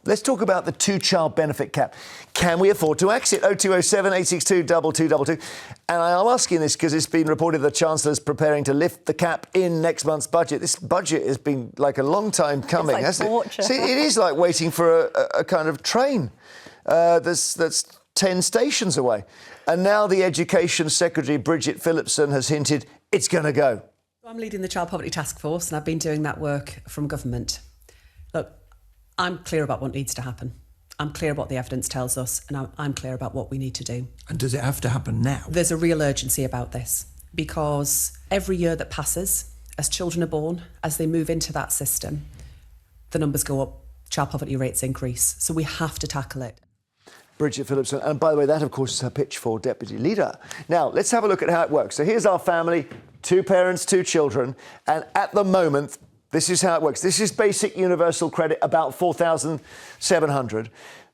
Let's talk about the two-child benefit cap. Can we afford to axe it? 0207 862 2222. And I am asking this because it's been reported the Chancellor's preparing to lift the cap in next month's budget. This budget has been like a long time coming, hasn't it? See, it is like waiting for a kind of train that's 10 stations away. And now the Education Secretary Bridget Phillipson has hinted it's going to go. I'm leading the Child Poverty Task Force and I've been doing that work from government. Look, I'm clear about what needs to happen. I'm clear what the evidence tells us and I'm clear about what we need to do. And does it have to happen now? There's a real urgency about this because every year that passes, as children are born, as they move into that system, the numbers go up, child poverty rates increase. So we have to tackle it. Bridget Phillipson. And by the way, that, of course, is her pitch for Deputy Leader. Now, let's have a look at how it works. So here's our family, 2 parents, 2 children. And at the moment, this is how it works. This is basic universal credit, about 4,700.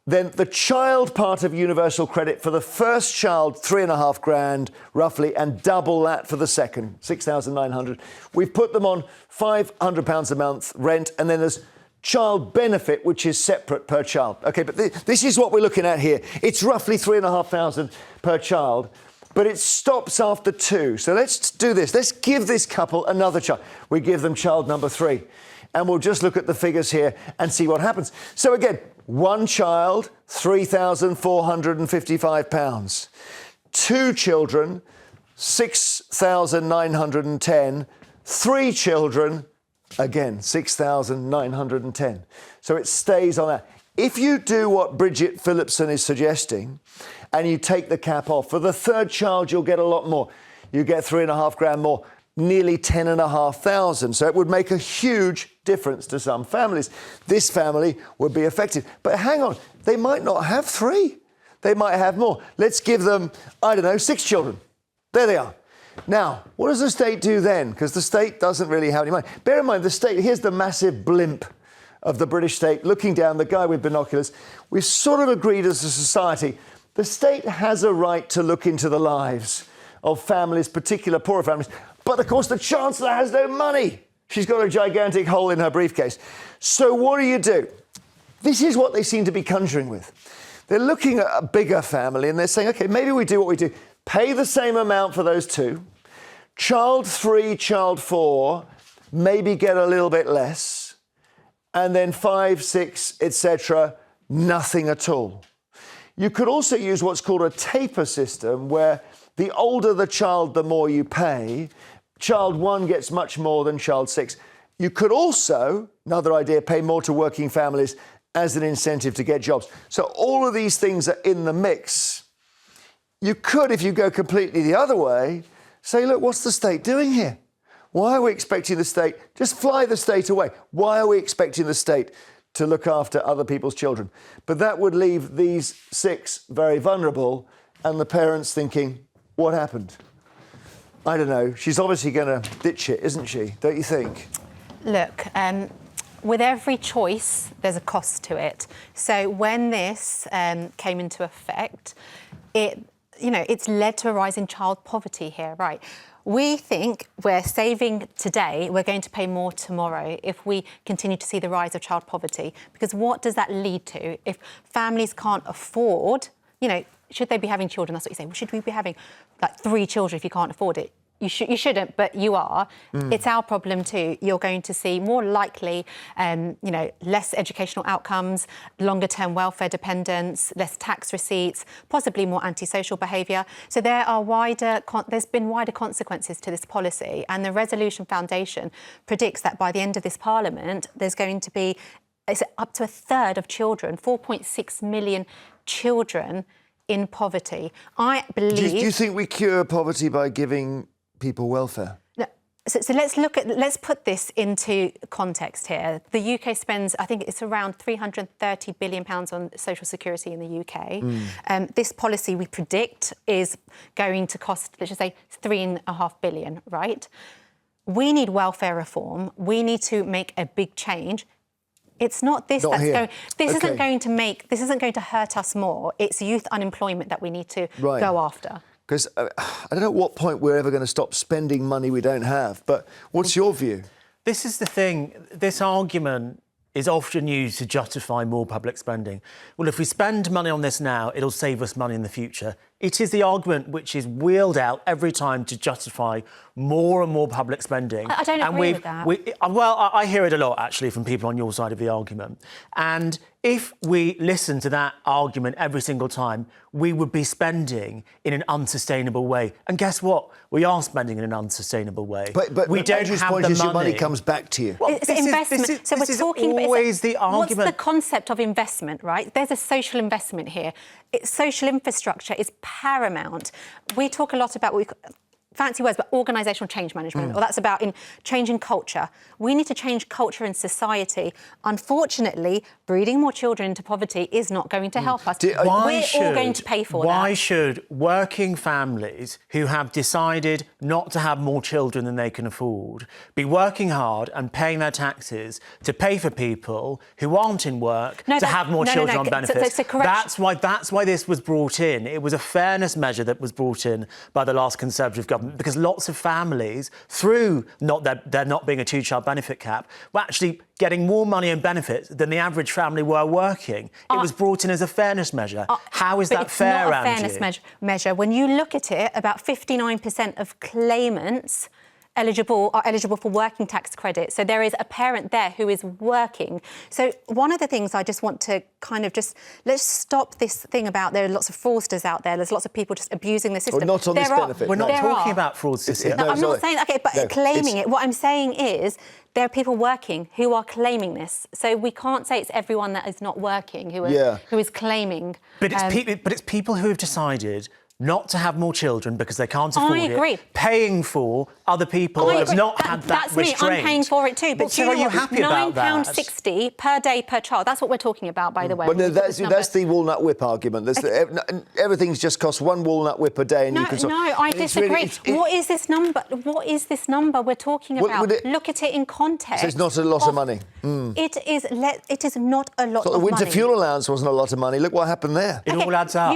Then the child part of universal credit for the first child, 3.5 grand, roughly, and double that for the second, 6,900. We've put them on £500 a month rent, and then there's child benefit, which is separate per child. OK, but this is what we're looking at here. It's roughly 3,500 per child, but it stops after 2. So let's do this. Let's give this couple another child. We give them child number 3. And we'll just look at the figures here and see what happens. So again, 1 child, £3,455. 2 children, 6,910. 3 children, again, 6,910. So it stays on that. If you do what Bridget Phillipson is suggesting and you take the cap off, for the 3rd child, you'll get a lot more. You get 3.5 grand more, nearly 10,500. So it would make a huge difference to some families. This family would be affected. But hang on, they might not have 3. They might have more. Let's give them, I don't know, 6 children. There they are. Now, what does the state do then? Because the state doesn't really have any money. Bear in mind, the state, here's the massive blimp of the British state, looking down, the guy with binoculars. We've sort of agreed as a society, the state has a right to look into the lives of families, particular poorer families. But, of course, the Chancellor has no money. She's got a gigantic hole in her briefcase. So what do? This is what they seem to be conjuring with. They're looking at a bigger family and they're saying, OK, maybe we do what we do. Pay the same amount for those 2. Child 3, child 4, maybe get a little bit less. And then 5, 6, etc., nothing at all. You could also use what's called a taper system, where the older the child, the more you pay. Child 1 gets much more than child 6. You could also, another idea, pay more to working families as an incentive to get jobs. So all of these things are in the mix. You could, if you go completely the other way, say, look, what's the state doing here? Why are we expecting the state? Just fly the state away. Why are we expecting the state to look after other people's children? But that would leave these 6 very vulnerable and the parents thinking, what happened? I don't know. She's obviously going to ditch it, isn't she? Don't you think? Look, with every choice, there's a cost to it. So when this came into effect, it's led to a rise in child poverty here, right? We think we're saving today, we're going to pay more tomorrow if we continue to see the rise of child poverty. Because what does that lead to? If families can't afford, should they be having children? That's what you say. Well, should we be having like 3 children if you can't afford it? You shouldn't, but you are. It's our problem too. You're going to see more likely, less educational outcomes, longer-term welfare dependence, less tax receipts, possibly more antisocial behaviour. So there's been wider consequences to this policy, and the Resolution Foundation predicts that by the end of this Parliament, there's going to be up to 1/3 of children, 4.6 million children in poverty. I believe. Do you think we cure poverty by giving people welfare? No. So let's put this into context here. The UK spends, I think it's around £330 billion on social security in the UK. This policy, we predict, is going to cost, let's just say, £3.5 billion, right? We need welfare reform. We need to make a big change. It's not this that's going. This isn't going to make. This isn't going to hurt us more. It's youth unemployment that we need to go after. Because I don't know at what point we're ever going to stop spending money we don't have. But what's your view? This is the thing. This argument is often used to justify more public spending. Well, if we spend money on this now, it'll save us money in the future. It is the argument which is wheeled out every time to justify more and more public spending. I don't agree with that. I hear it a lot, actually, from people on your side of the argument. And if we listen to that argument every single time, we would be spending in an unsustainable way. And guess what? We are spending in an unsustainable way. But we don't Andrew's have point the is money. your money comes back to you. Well, It's investment. So we're talking about always the argument. What's the concept of investment, right? There's a social investment here. Social infrastructure is paramount. We talk a lot about fancy words, but organisational change management, or that's about in changing culture. We need to change culture in society. Unfortunately, breeding more children into poverty is not going to help us. We're all going to pay for that. Why should working families who have decided not to have more children than they can afford be working hard and paying their taxes to pay for people who aren't in work to have more children on benefits? That's why this was brought in. It was a fairness measure that was brought in by the last Conservative government, because lots of families, through there not being a two-child benefit cap, were actually getting more money and benefits than the average family were working. It was brought in as a fairness measure. How is that fair, Anju? It's not a fairness measure. When you look at it, about 59% of claimants are eligible for working tax credit. So there is a parent there who is working. So one of the things I just want to kind of let's stop this thing about there are lots of fraudsters out there. There's lots of people just abusing the system. Well, not on this benefit. We're not talking about fraudsters here. No, I'm not saying, OK, but claiming it. What I'm saying is there are people working who are claiming this. So we can't say it's everyone that is not working who is claiming. But it's people who have decided not to have more children because they can't afford it, paying for other people who have not had that restraint. That's me, I'm paying for it too. But so are you happy about that? £9.60 per day per child. That's what we're talking about, by the way. Well, no, that's the walnut whip argument. Everything's just costs one walnut whip a day, and you can. I disagree. What is this number? What is this number we're talking about? Look at it in context. So it's not a lot of money. It is not a lot of money. The winter fuel allowance wasn't a lot of money. Look what happened there. It all adds up.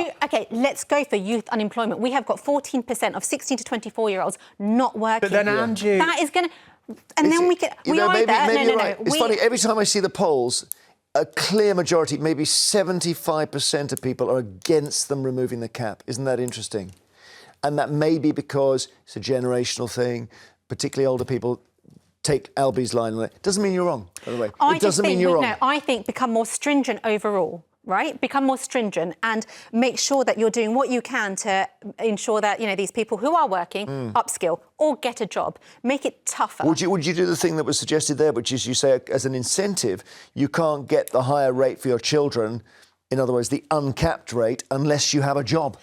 Let's go for youth unemployment. We have got 14% of 16 to 24-year-olds not working. But then, Anju, that is going to... And then we get... Maybe you're right. It's funny, every time I see the polls, a clear majority, maybe 75% of people are against them removing the cap. Isn't that interesting? And that may be because it's a generational thing, particularly older people. Take Albie's line on it. Doesn't mean you're wrong, by the way. It doesn't mean you're wrong. No, I think become more stringent overall. Right? Become more stringent and make sure that you're doing what you can to ensure that, these people who are working upskill or get a job. Make it tougher. Would you do the thing that was suggested there, which is you say as an incentive, you can't get the higher rate for your children, in other words, the uncapped rate, unless you have a job?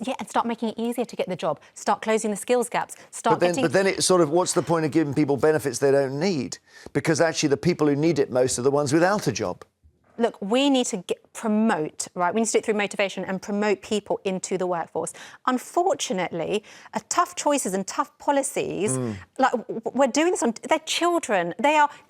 Yeah, and start making it easier to get the job. Start closing the skills gaps. But then it's sort of, what's the point of giving people benefits they don't need? Because actually the people who need it most are the ones without a job. Look, we need to promote, right? We need to do it through motivation and promote people into the workforce. Unfortunately, tough choices and tough policies, like we're doing this on their children.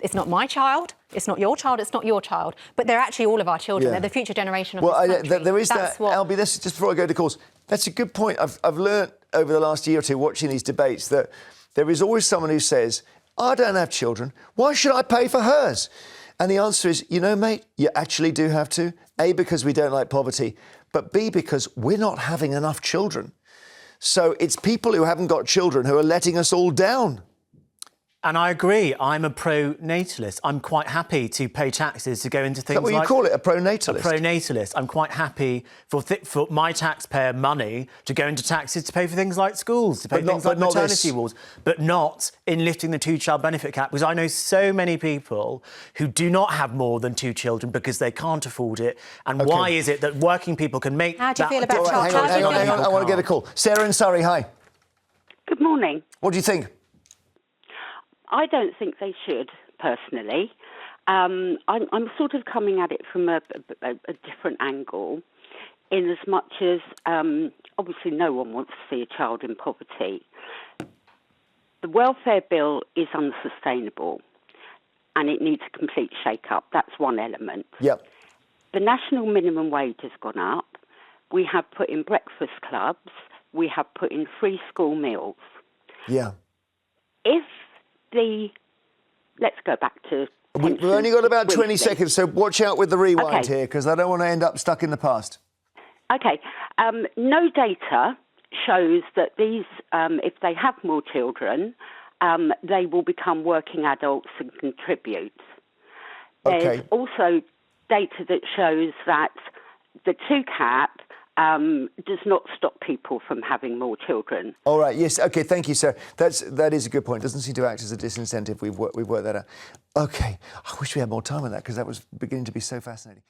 It's not my child, it's not your child, it's not your child, but they're actually all of our children. They're the future generation of this country. There is Albie, this is just before I go to calls. That's a good point. I've learnt over the last year or two watching these debates that there is always someone who says, I don't have children, why should I pay for hers? And the answer is, mate, you actually do have to. A, because we don't like poverty, but B, because we're not having enough children. So it's people who haven't got children who are letting us all down. And I agree. I'm a pro-natalist. I'm quite happy to pay taxes to go into things like... Is that what you call it, a pro-natalist? A pro-natalist. I'm quite happy for my taxpayer money to go into taxes to pay for things like schools, to pay things like maternity wards, but not in lifting the two-child benefit cap, because I know so many people who do not have more than 2 children because they can't afford it. And why is it that working people can make that... How do you feel about child? Hang on, I want to get a call. Sarah in Surrey, hi. Good morning. What do you think? I don't think they should, personally. I'm sort of coming at it from a different angle, in as much as obviously no one wants to see a child in poverty. The welfare bill is unsustainable and it needs a complete shake-up. That's one element. Yep. The national minimum wage has gone up. We have put in breakfast clubs. We have put in free school meals. Yeah. Let's go back to We've only got about 20 briefly. seconds, so watch out with the rewind Okay. here, because I don't want to end up stuck in the past. Okay. No data shows that these, if they have more children, they will become working adults and contribute. There's Okay. also data that shows that the 2 cap does not stop people from having more children. All right. Yes. Okay. Thank you, sir. That is a good point. Doesn't seem to act as a disincentive. We've worked that out. Okay. I wish we had more time on that, because that was beginning to be so fascinating.